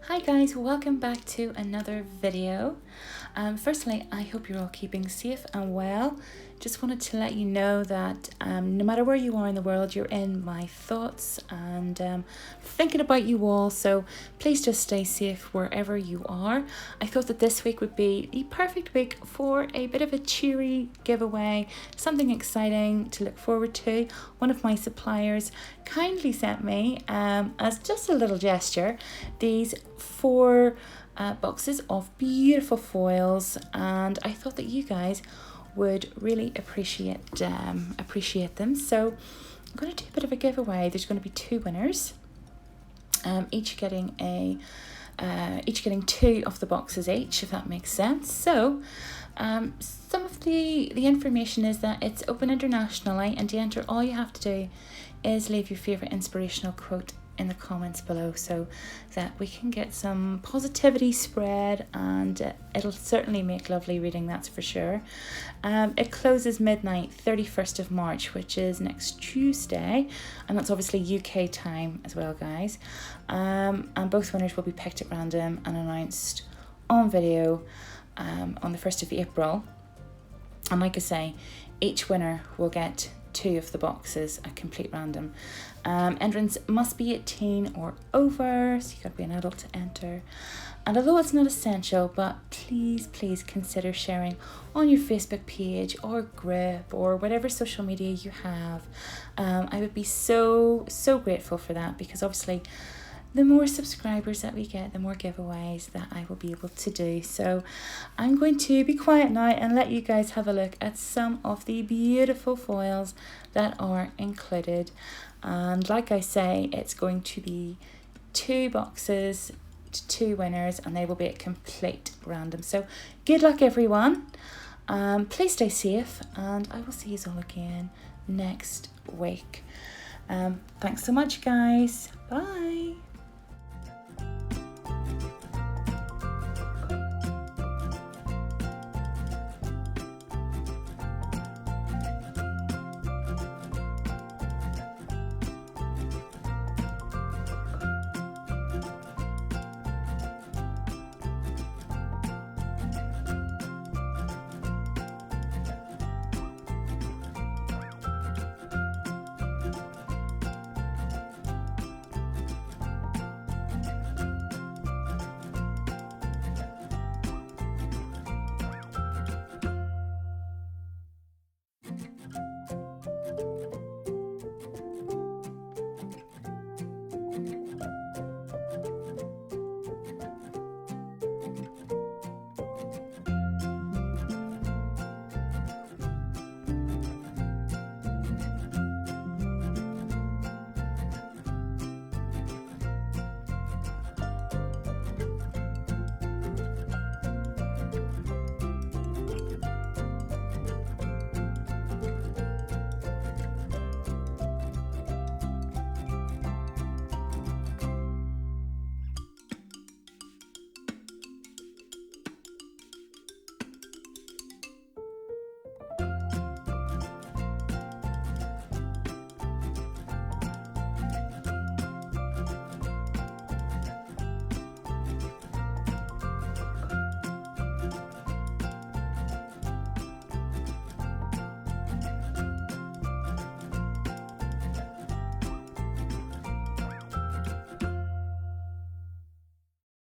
Hi guys, welcome back to another video. Firstly, I hope you're all keeping safe and well. Just wanted to let you know that no matter where you are in the world, you're in my thoughts and thinking about you all. So please just stay safe wherever you are. I thought that this week would be the perfect week for a bit of a cheery giveaway, something exciting to look forward to. One of my suppliers kindly sent me, as just a little gesture, these four boxes of beautiful foils, and I thought that you guys would really appreciate them. So I'm going to do a bit of a giveaway. There's going to be two winners, each getting two of the boxes each, if that makes sense. So some of the information is that it's open internationally, and to enter, all you have to do is leave your favorite inspirational quote in the comments below so that we can get some positivity spread, and it'll certainly make lovely reading, that's for sure. It closes midnight 31st of March, which is next Tuesday, and that's obviously UK time as well, guys. And both winners will be picked at random and announced on video on the 1st of April. And like I say, each winner will get two of the boxes at complete random. Entrance must be 18 or over, so you got to be an adult to enter. And although it's not essential, but please consider sharing on your Facebook page or group or whatever social media you have. I would be so grateful for that, because obviously the more subscribers that we get, the more giveaways that I will be able to do. So I'm going to be quiet now and let you guys have a look at some of the beautiful foils that are included. And like I say, it's going to be two boxes to two winners, and they will be at complete random. So good luck, everyone. Please stay safe, and I will see you all again next week. Thanks so much, guys. Bye.